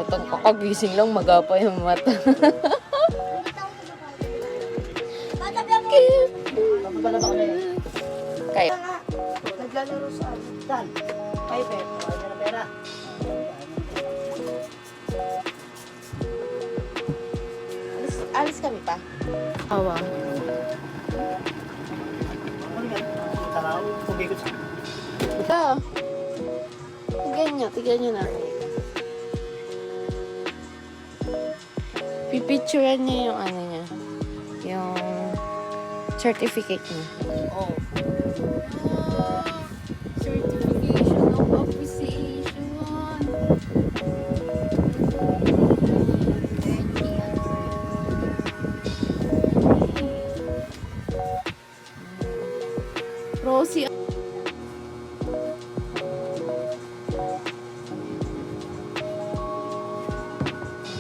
Itong kakagising lang, magapa yung mata. Kaya. Naglalaro sa Dan. Kay Pepe. Kaya na pera. Alis kami pa. Awa. Ano yan? Taraw. Pumikot sa... Ika. Tignan nyo na. Pipicturean niya yung ano niya. Yung certificate niya. Oo. Certification of appreciation. Rosie.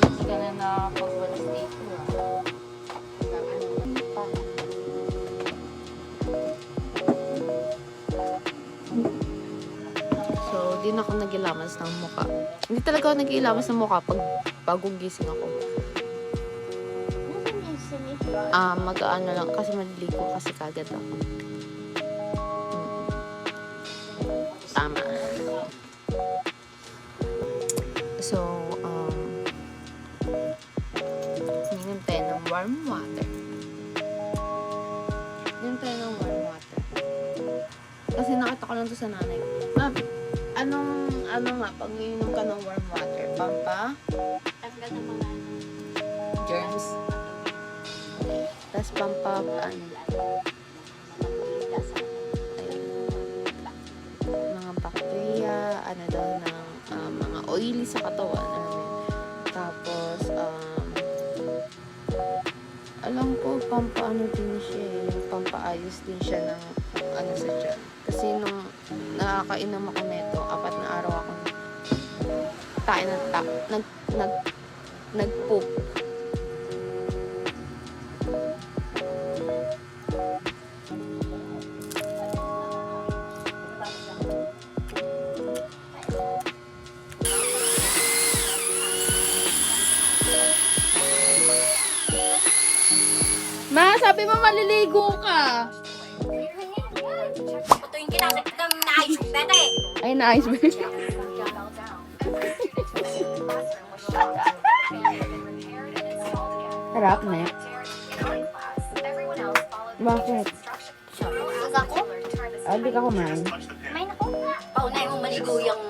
Hindi ka na nakapagwalas dito So, di na ako nagilamas ng mukha. Hindi talaga ako nagilamas ng mukha pag bagong gising ako. Mag-ano lang kasi maliligo kasi kagad ako. Tama. So, hingan tayo ng warm water. Hingan tayo ng warm water. Kasi nakita ko lang to sa nanay. Ano nga, pag iinom ka ng warm water, tanggal ng mga germs. Tapos mga bacteria, ano daw ng mga oily sa katawan. Tapos, alam ko, pampaano din siya yung pampaayos din siya ng ano sa tiyan. Kasi nung nakakainom ako nito, 4 na araw ako nag-poop. Ma, sabi mo maliligo ka. Ito yung kinakit ng na-ice bete. Ay, nice. Harap na. Bakit? Sag ako? Hindi ka kumain. May nako. Paunay mong maligo yung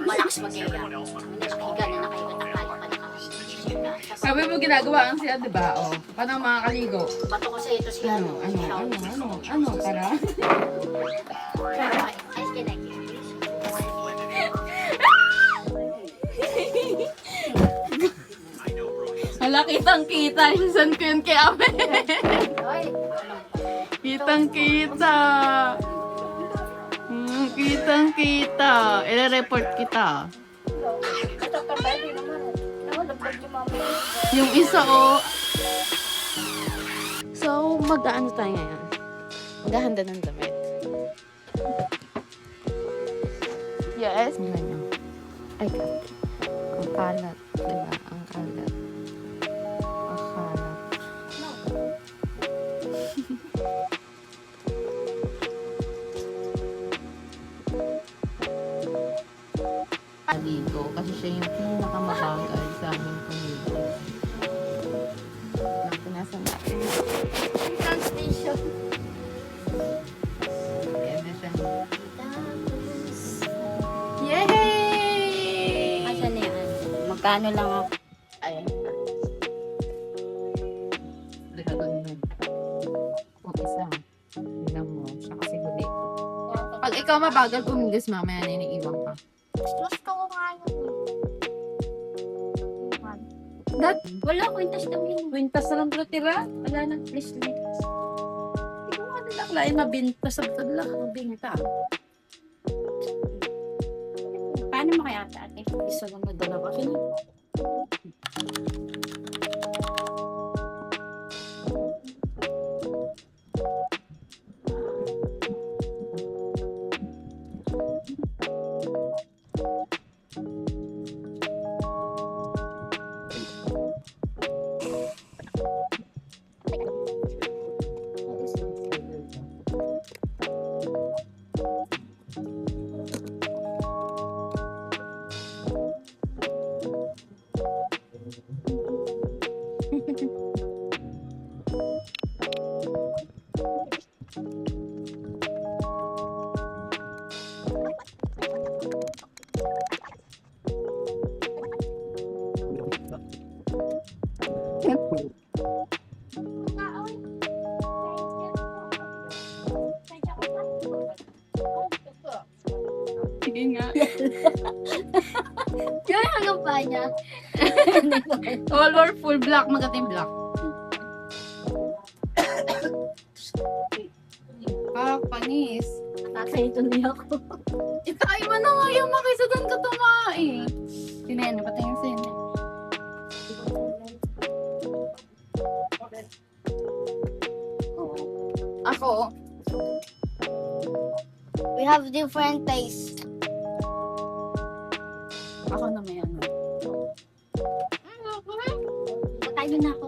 malakas mag-iya. Nakahiga na nakahiga na kaya pa na kami. Sabi mo ginagawa ang siya, di ba? O, paano makakaligo? Bato ko sa ito siya. Ano, para? Ayos ka na. Hala, kitang-kita. Saan ko yun kay Ame? Kitang-kita. Kitang-kita. I-report kita. Yung isa, So, mag-ano tayo ngayon? Maghahanda ng damit. Yes. Ay, ang kalat. Diba? Ang kalat. Ang kalat. Aligo. Kasi siya yung pinakamabagal sa aming pumili. Pinasan natin. Translation. Ayan na siya. Yay! Asan na yan? Magkano lang ako? Ayan. Dito ganun. Kung isa. Bilang mo. Siya kasi huli. Pag ikaw mabagal kumilos, mamaya niniiwan ka. Gusto ko nga yun. Wala, kwintas daw yun. Kwintas na lang tira. Wala nang please limit. Hindi ko nga nila kalain mabinta sa tadla. Mabinta. Paano mo kaya ate? Isa lang na dalawa. yung pa niya. All or full black, magating black. Panis. Tatay tuloy ako. Itay mo na nga yung makisudan ka tumae. Sinene, patingin sine. Ako, We have different tastes. ako na may ano. Tayo na ako.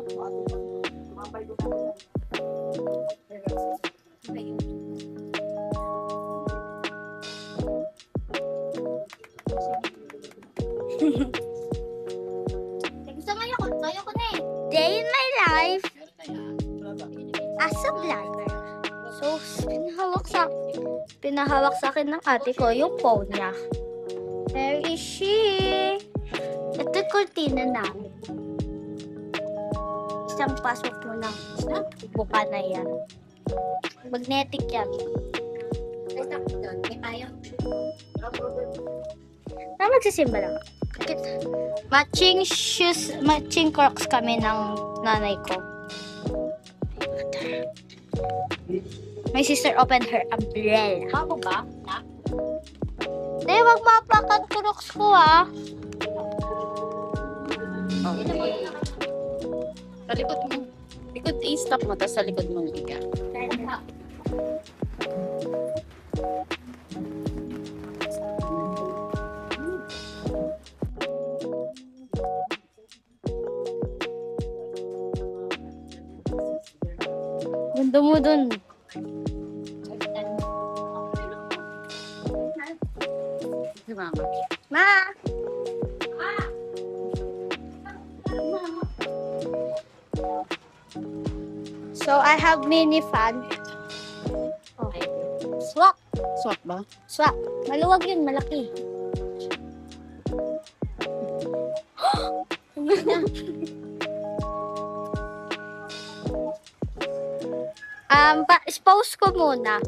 Gusto mo yun? Tayo ko na eh. Day in my life as a vlogger. So, pinahawak sa akin ng ate ko yung phone niya. Where is she? Ito yung kurtina namin. Isang pasok mo lang. Buka na yan. Magnetic yan. May tayo. Magsisimba lang. Matching shoes, matching crocs kami ng nanay ko. My sister opened her umbrella. Ako ba? Hindi, wag mapakan crocs ko ah. Okay. Sa likod mo. Likod, i-stop mo, tapos sa likod mo iga. Ganda mo dun. Si mama. Ma! So, I have mini fan. Okay. Swak! Swak ba? Swak. Maluwag yun, malaki. Pa-expose ko muna.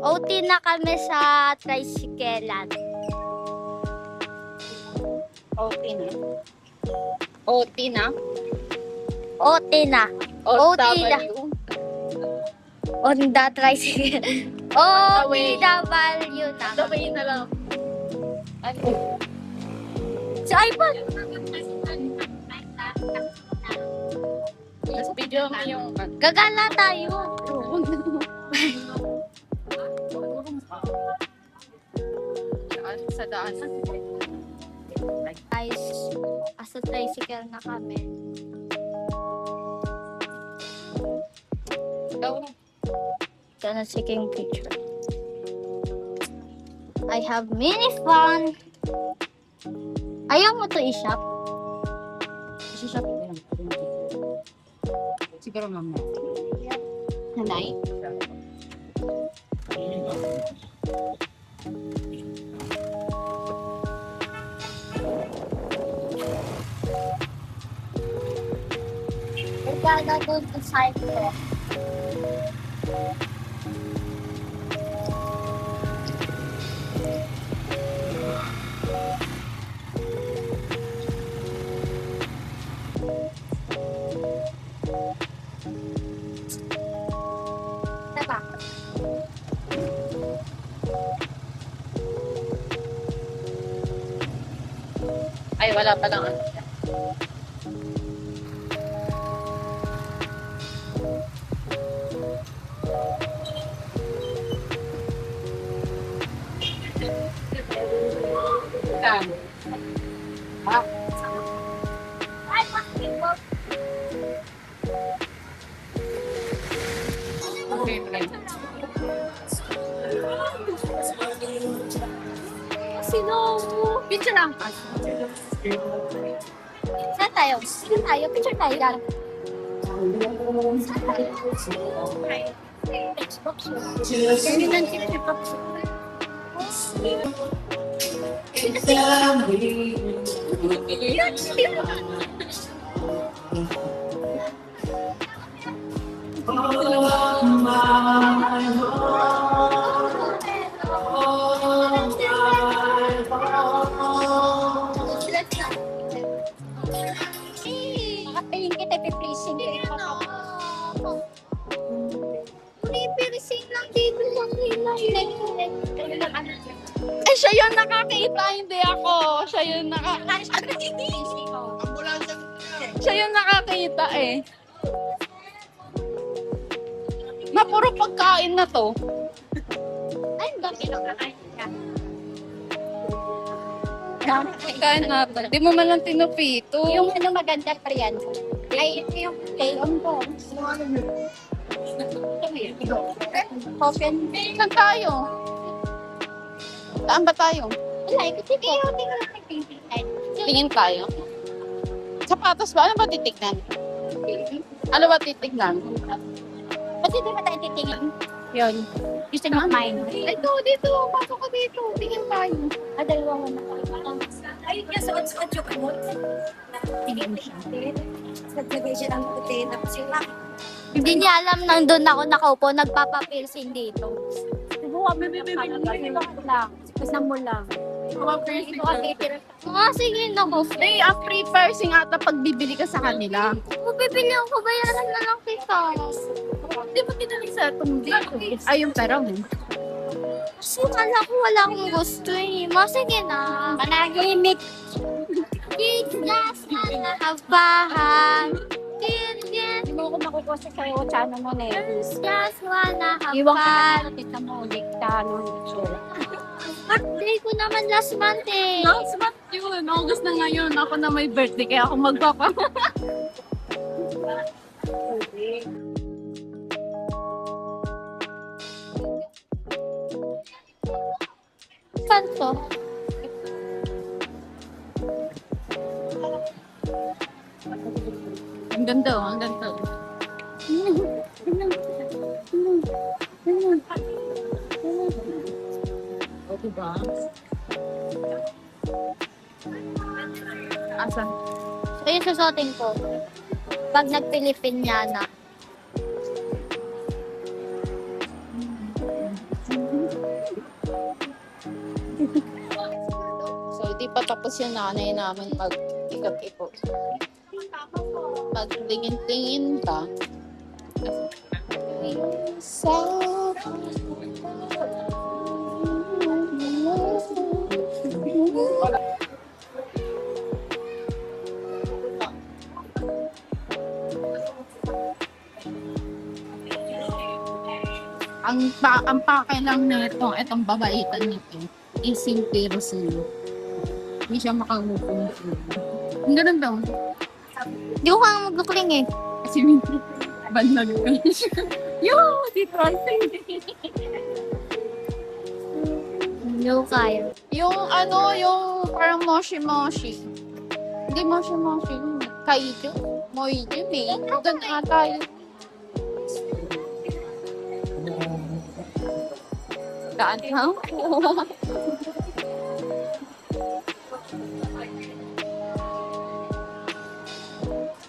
OT na kami sa tricyclean. Okay na. OT na? OT na. OT na. On the tricycle. OTW na. Sabay na lang. Ano? Sa iPhone. Tapos video mo yung... Gagala tayo. Sa daan. Guys, asa tricycle na kami. Gonna taking picture. I have mini fun. Ayaw mo to i-shop? Isishop ko yan. Siguro mamaya. Nanay? We're gonna go to cycle. Diba? Ay, wala pa lang. Okay, try. Sino? Picture lang. Saan tayo? Saan tayo? Picture tayo. Saan tayo? Xbox. Kami ng Xbox. Eh, siya yung nakakita, hindi ako. Siya yung Siya yung nakakita eh. Na puro pagkain na to. Ay, ang dami nakakain ka. Pagkain na to. Di mo man lang tinupito. Yung ano maganda pa yan. Ay, ito yung cake ko. Open. Saan tayo? Saan ba tayo? Wala, ito yung tingin. Tingin tayo. Sapatos ba? Ano ba titignan? Ano ba titignan? Kasi di ba tayo titingin? Yun. Gusto nyo kumain? Ito, dito. Pasok ka dito. Tingin tayo. Dalawa mo na. Ay, yung suot-suot yung kamot. Tingin mo siya. Naglagay siya ng puti. Tapos yung Hindi niya alam nandun ako nakaupo, nagpapapiercing dito. Kasi mo lang. Sige na ko. They are free piercing ata pag bibili ka sa kanila. Bibili ako, bayaran na lang kita. Di ba pinali sa itong dito? Ay, yung pera mo. Kasi kala ko wala akong gusto eh. Sige na. Manahimik. It's just hanahabahan. Hindi mo ako makukuha sa kayo. Tsano mo na eh. It's just hanahabahan. Iwan ka na tita mo. Diktano. Birthday ko naman last month eh. Last month yun. August na ngayon. Ako na may birthday. Kaya ako magpapa. Saan to? Ang ganda oh. Ang ganda. O, diba? Asan? So yung susuotin ko. Pag nag-Pilipinyana. So, di pa tapos yung nanay namin pag ikot-ikot. Pag tingin-tingin ka. Sa... ang pake lang nito, itong babaitan nito, is yung kerosene. Hindi siya makangupong. Ang ganun daw. Di ko kang magkukling eh. Kasi minti, banlag ka siya. Yo! Dito Hindi ko kaya. yung ano, yung parang moshi-moshi. Hindi moshi-moshi. Kaiju. Moiju, eh. Doon ata yun. Kaan ha?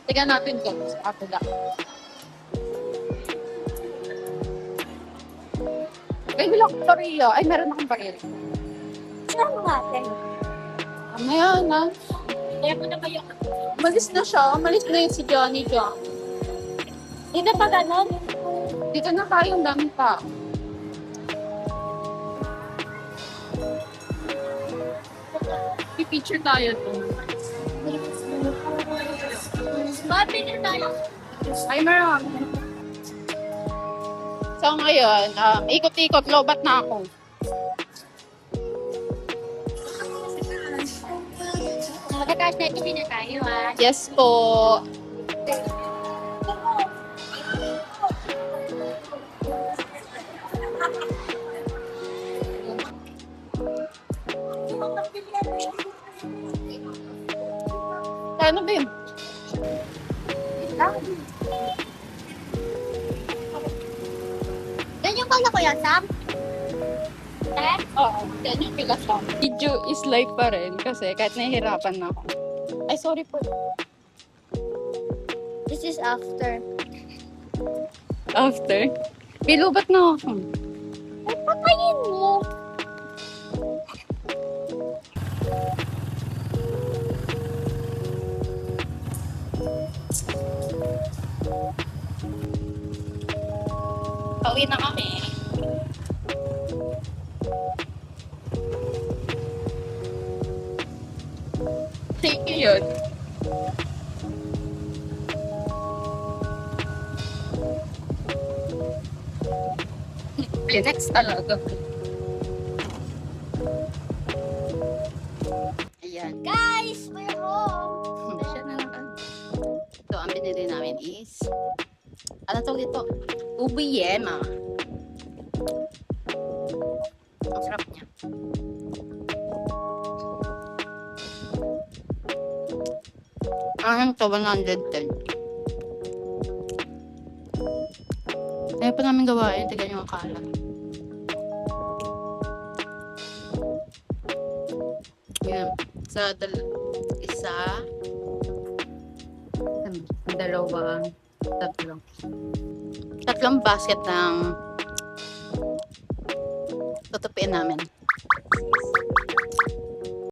Tignan natin dyan sa kapila. Ay, wala akong barya. Ay, meron akong barya. Saan mo natin? Mamaya na. Kaya ko na kayo. Umalis na siya. Umalis na yun si Johnny John. Hindi na pa ganon? Dito na tayo, ang dami pa. Picture tayo to. Babi na tayo. Ay, meron. So ngayon, ikot-ikot, lobat na ako. Magkakash na ito na tayo ah. Yes po. Ano ba yun? Yan yung kala ko yan, Sam? Eh? Oo, yan yung pilasang. Video is live pa rin kasi kahit nahihirapan na ako. Ay, sorry po. This is after. After? Pilubat na ako. Ay, patayin mo. Pauwi na kami. yun? Next talaga. Ayan. Guys, we're home. Siya na naman. So, ang binili namin is ano tawag dito? Ubi yema. Ang sarap niya. Ang ito, 110. Kaya pa namin gawain, tignan yung akala. Yan. Sa isa, Dalawa, tatlo. tatlong basket ng tutupiin namin.